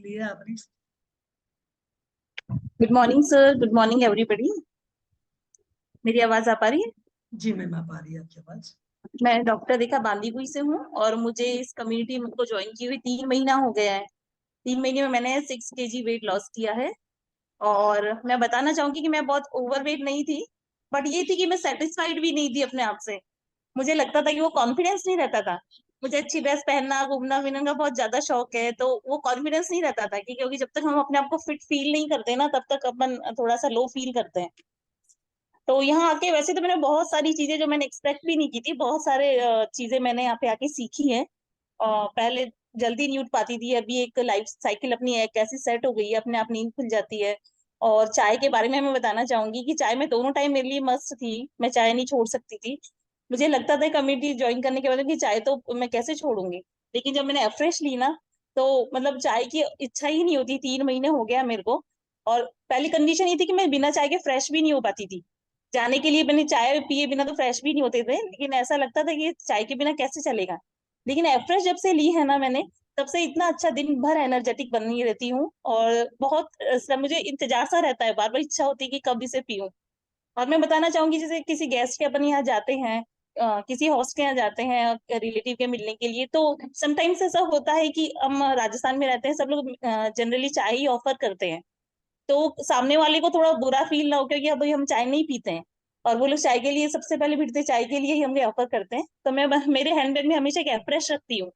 लिए आपने। Good morning sir, good morning everybody. मेरी आवाज आ पा रही है? जी मैम, आप आ रही है आपकी आवाज। मैं डॉक्टर रेखा बांदीकुई से हूँ और मुझे इस कम्युनिटी को ज्वाइन किए हुए 3 महीना हो गया है। 3 महीने में मैंने 6 kg वेट लॉस किया है। और मैं बताना चाहूंगी कि मैं बहुत ओवरवेट नहीं थी, बट ये थी कि मैं सेटिस्फाइड भी नहीं थी अपने आप से। मुझे लगता था कि वो कॉन्फिडेंस नहीं रहता था। मुझे अच्छी ड्रेस पहनना, घूमना फिरना का बहुत ज्यादा शौक है, तो वो कॉन्फिडेंस नहीं रहता था क्योंकि जब तक हम अपने आप को फिट फील नहीं करते ना, तब तक अपन थोड़ा सा लो फील करते हैं। तो यहाँ आके वैसे तो मैंने बहुत सारी चीजें जो मैंने एक्सपेक्ट भी नहीं की थी, बहुत सारे चीजें मैंने यहाँ पे आके सीखी हैं। पहले जल्दी नहीं उठ पाती थी, अभी एक लाइफ साइकिल अपनी एक ऐसी सेट हो गई है, अपने आप नींद खुल जाती है। और चाय के बारे में मैं बताना चाहूंगी कि चाय में दोनों टाइम मेरे लिए मस्त थी। मैं चाय नहीं छोड़ सकती थी। मुझे लगता था कम्युनिटी ज्वाइन करने के बाद कि चाय तो मैं कैसे छोड़ूंगी। लेकिन जब मैंने अफ्रेश ली ना, तो मतलब चाय की इच्छा ही नहीं होती। 3 महीने हो गया मेरे को। और पहली कंडीशन ये थी कि मैं बिना चाय के फ्रेश भी नहीं हो पाती थी। जाने के लिए मैंने चाय पिए बिना तो फ्रेश भी नहीं होते थे, लेकिन ऐसा लगता था कि चाय के बिना कैसे चलेगा। लेकिन एफ्रेश जब से ली है ना मैंने, तब से इतना अच्छा दिन भर एनर्जेटिक बनी रहती हूँ। और बहुत मुझे इंतजार सा रहता है, बार बार इच्छा होती है कि कब इसे पीऊं। और मैं बताना चाहूंगी, जैसे किसी गेस्ट के अपन यहाँ जाते हैं, किसी होस्ट के यहाँ जाते हैं रिलेटिव के मिलने के लिए, तो समटाइम्स ऐसा होता है कि हम राजस्थान में रहते हैं, सब लोग जनरली चाय ही ऑफर करते हैं। तो सामने वाले को थोड़ा बुरा फील ना हो, क्योंकि अब हम चाय नहीं पीते हैं और वो लोग चाय के लिए सबसे पहले भिड़ते चाय के लिए ही हमें ऑफर करते हैं। तो मैं मेरे हैंडबैग में हमेशा एक एफ्रेश रखती हूँ,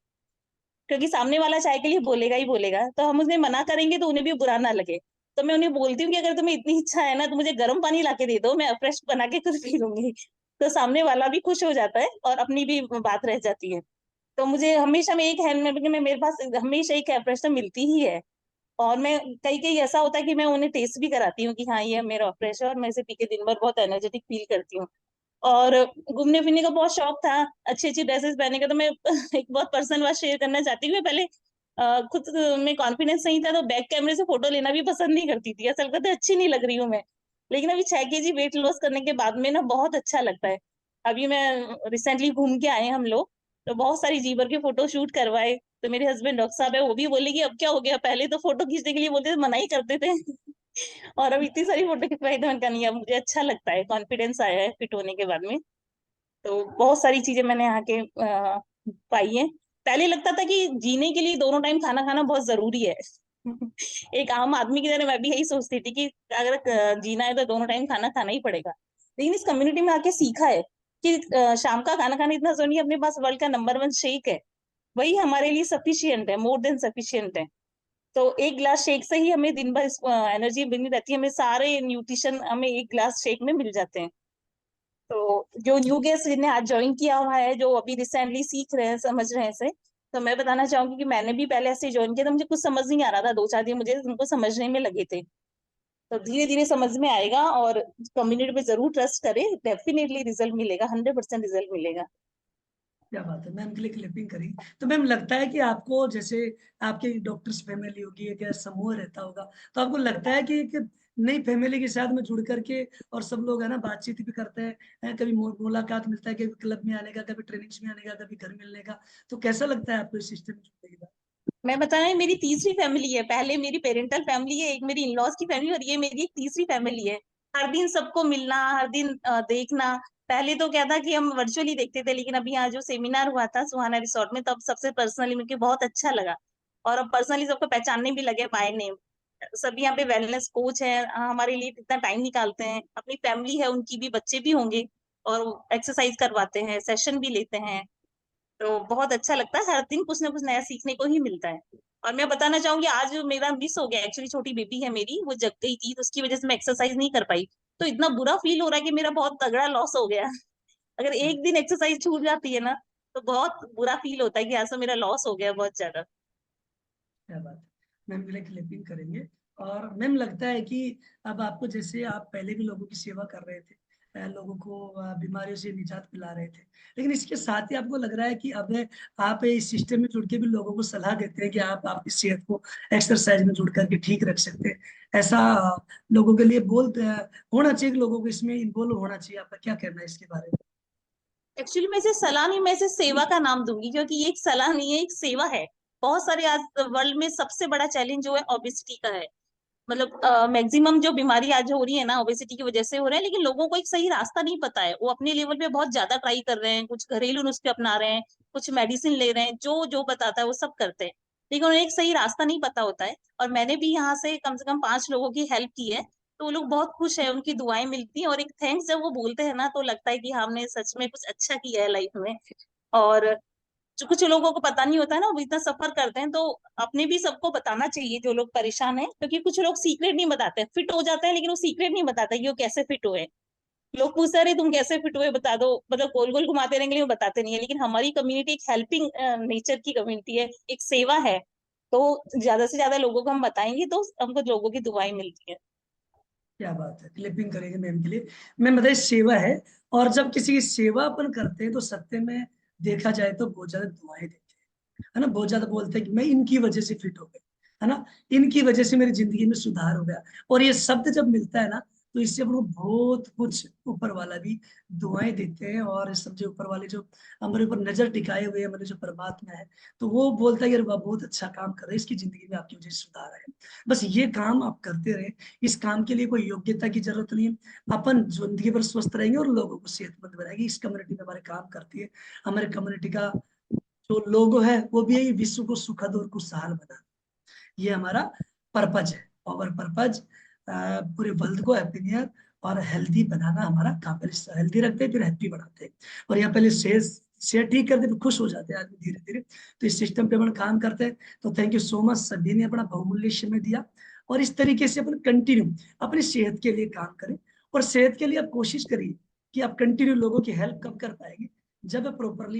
क्योंकि सामने वाला चाय के लिए बोलेगा ही बोलेगा, तो हम उन्हें मना करेंगे तो उन्हें भी बुरा ना लगे। तो मैं उन्हें बोलती हूँ कि अगर तुम्हें इतनी इच्छा है ना, तो मुझे गर्म पानी ला के दे दो, मैं फ्रेश बना के खुद पी लूंगी। तो सामने वाला भी खुश हो जाता है और अपनी भी बात रह जाती है। तो मुझे हमेशा में एक हैंड में मेरे पास हमेशा एक फ्रेश तो मिलती ही है। और मैं कई कई ऐसा होता है कि मैं उन्हें टेस्ट भी कराती हूँ कि हाँ ये मेरा फ्रेश है, और मैं इसे पी के दिन भर बहुत एनर्जेटिक फील करती हूँ। और घूमने फिरने का बहुत शौक था, अच्छी अच्छी ड्रेसेस पहनने का। तो मैं एक बहुत पर्सनल बात शेयर करना चाहती हूँ। मैं पहले खुद में कॉन्फिडेंस नहीं था, तो बैक कैमरे से फोटो लेना भी पसंद नहीं करती थी, ऐसा लगता था अच्छी नहीं लग रही हूँ मैं। लेकिन अभी 6 kg वेट लॉस करने के बाद में ना बहुत अच्छा लगता है। अभी मैं रिसेंटली घूम के आए हम लोग, तो बहुत सारी जीवर के फोटो शूट करवाए। तो मेरे हस्बैंड डॉक्टर साहब है, वो भी बोले कि अब क्या हो गया, पहले तो फोटो खींचने के लिए बोलते थे, मना ही करते थे। और अब इतनी सारी फोटो खिंचवाई तो उनका नहीं, अब मुझे अच्छा लगता है, कॉन्फिडेंस आया है फिट होने के बाद में। तो बहुत सारी चीजें मैंने यहाँ के पाई है। पहले लगता था कि जीने के लिए दोनों टाइम खाना खाना बहुत जरूरी है। एक आम आदमी की तरह मैं भी यही सोचती थी कि अगर जीना है तो दोनों टाइम खाना खाना ही पड़ेगा। लेकिन इस कम्युनिटी में आके सीखा है कि शाम का खाना खाना इतना जरूरी नहीं है। अपने पास वर्ल्ड का नंबर 1 शेक है, वही हमारे लिए सफिशियंट है, मोर देन सफिशियंट है। तो एक ग्लास शेक से ही हमें दिन भर एनर्जी बनी रहती है, हमें सारे न्यूट्रिशन हमें एक ग्लास शेक में मिल जाते हैं। तो जो न्यू गेस्ट जिन्हें आज ज्वाइन किया हुआ है, जो अभी रिसेंटली सीख रहे हैं, समझ रहे हैं इसे, तो मैं बताना चाहूंगी कि मैंने भी पहले ऐसे ज्वाइन किया, तो मुझे कुछ समझ नहीं आ रहा था, 2-4 दिन मुझे उनको समझने में लगे थे। तो धीरे धीरे समझ में आएगा, और कम्युनिटी पे जरूर ट्रस्ट करें, डेफिनेटली रिजल्ट मिलेगा, 100% रिजल्ट मिलेगा। क्या बात है मैम, के लिए क्लिपिंग करी। तो मैम लगता है कि आपको जैसे आपकी डॉक्टर्स फैमिली होगी, एक समूह रहता होगा, तो आपको लगता है कि एक नई फैमिली के साथ में जुड़ करके और सब लोग है ना बातचीत भी करते हैं, कभी मुलाकात मिलता है, कभी क्लब में आने का, कभी ट्रेनिंग्स में आने का, कभी घर मिलने का, तो कैसा लगता है आपको इस सिस्टम में जुड़ने के बाद? मैं बता रही हूँ, मेरी तीसरी फैमिली है। पहले मेरी पेरेंटल फैमिली है, एक मेरी इन-लॉज की फैमिली, और ये मेरी एक तीसरी फैमिली है। हर दिन सबको मिलना, हर दिन देखना। पहले तो क्या था कि हम वर्चुअली देखते थे, लेकिन अभी यहाँ जो सेमिनार हुआ था सुहाना रिसोर्ट में, तब सबसे पर्सनली मिलकर बहुत अच्छा लगा। और अब पर्सनली सबको पहचानने भी लगे बाय नेम। सभी यहाँ पे वेलनेस कोच है, हमारे लिए इतना टाइम निकालते हैं, अपनी फैमिली है, उनकी भी बच्चे भी होंगे, और एक्सरसाइज करवाते हैं, सेशन भी लेते हैं। तो बहुत अच्छा लगता है, हर दिन कुछ ना कुछ नया सीखने को ही मिलता है। और मैं बताना चाहूंगी, आज मेरा मिस हो गया एक्चुअली, छोटी बेबी है मेरी, वो जग गई थी, तो उसकी वजह से मैं एक्सरसाइज नहीं कर पाई। तो इतना बुरा फील हो रहा है कि मेरा बहुत तगड़ा लॉस हो गया। अगर एक दिन एक्सरसाइज छूट जाती है ना, तो बहुत बुरा फील होता है कि ऐसा मेरा लॉस हो गया बहुत ज्यादा। क्या बात है मैम, के लिए क्लिपिंग करेंगे। और मैम लगता है कि अब आपको, जैसे आप पहले भी लोगों की सेवा कर रहे थे, लोगों को बीमारियों से निजात दिला रहे थे, लेकिन इसके साथ ही आपको लग रहा है कि अब आप इस सिस्टम में जुड़ के भी लोगों को सलाह देते हैं कि आप आपकी सेहत को एक्सरसाइज में जुड़ करके ठीक रख सकते हैं, ऐसा लोगों के लिए बोलते होना चाहिए, कि लोगों को इसमें इन्वॉल्व होना चाहिए, आपका क्या कहना है इसके बारे में? एक्चुअली मैं इसे सलाह नहीं, मैं इसे सेवा का नाम दूंगी, क्योंकि ये एक सलाह नहीं है, एक सेवा है। बहुत सारे आज वर्ल्ड में सबसे बड़ा चैलेंज जो है ओबेसिटी का है। मतलब मैक्सिमम जो बीमारी आज हो रही है ना ओबेसिटी की वजह से हो रहा है, लेकिन लोगों को एक सही रास्ता नहीं पता है। वो अपने लेवल पे बहुत ज्यादा ट्राई कर रहे हैं, कुछ घरेलू नुस्खे अपना रहे हैं, कुछ मेडिसिन ले रहे हैं, जो जो बताता है वो सब करते हैं, लेकिन उन्हें एक सही रास्ता नहीं पता होता है। और मैंने भी यहाँ से कम 5 लोगों की हेल्प की है, तो वो लोग बहुत खुश है, उनकी दुआएं मिलती हैं, और एक थैंक्स जब वो बोलते हैं ना तो लगता है कि हमने सच में कुछ अच्छा किया है लाइफ में। और जो कुछ लोगों को पता नहीं होता है ना, वो इतना सफर करते हैं, तो अपने भी सबको बताना चाहिए जो लोग परेशान हैं, क्योंकि कुछ लोग सीक्रेट नहीं बताते, फिट हो जाते हैं लेकिन वो सीक्रेट नहीं बताते कि वो कैसे फिट हुए। लोग पूछते रहे तुम कैसे फिट हुए बता दो, मतलब गोल गोल घुमाते रहेंगे लेकिन वो बताते नहीं है। लेकिन हमारी कम्युनिटी एक हेल्पिंग नेचर की कम्युनिटी है, एक सेवा है, तो ज्यादा से ज्यादा लोगों को हम बताएंगे तो हमको लोगों की दुआएं मिलती है। क्या बात है, क्लिपिंग करेंगे मैम के लिए। मैम बताइए, सेवा है, और जब किसी की सेवा अपन करते हैं तो सत्य में देखा जाए तो बहुत ज्यादा दुआएं देते हैं, है ना। बहुत ज्यादा बोलते हैं कि मैं इनकी वजह से फिट हो गई, है ना, इनकी वजह से मेरी जिंदगी में सुधार हो गया। और ये शब्द जब मिलता है ना, तो इससे अपन को बहुत कुछ ऊपर वाला भी दुआएं देते हैं। और समझे ऊपर वाले जो हमारे ऊपर नजर टिकाए हुए हमारे जो परमात्मा है, तो वो बोलता है यार वाह बहुत अच्छा काम कर रहे हैं, इसकी जिंदगी में आपकी वजह से सुधार है। बस ये काम आप करते रहे। इस काम के लिए कोई योग्यता की जरूरत नहीं है। अपन जिंदगी भर स्वस्थ रहेंगे और लोगों को सेहतमंद बनाएंगे। इस कम्युनिटी में हमारे काम करती है। हमारे कम्युनिटी का जो लोगो है वो भी यही, विश्व को सुखद और खुशहाल बनाना। ये हमारा पर्पज है, पावर पर्पज। पूरे वर्ल्ड को हैप्पी न्यू ईयर और हेल्दी बनाना हमारा काम है। हेल्दी रखते हैं फिर हैप्पी बनाते हैं। और यहाँ पहले सेहत ठीक करते फिर खुश हो जाते हैं आदमी धीरे धीरे। तो इस सिस्टम पे अपन काम करते हैं। तो थैंक यू सो मच, सभी ने अपना बहुमूल्य समय दिया। और इस तरीके से अपन कंटिन्यू अपनी सेहत के लिए काम करें। और सेहत के लिए आप कोशिश करिए कि आप कंटिन्यू लोगों की हेल्प कब कर पाएंगे, जब प्रॉपरली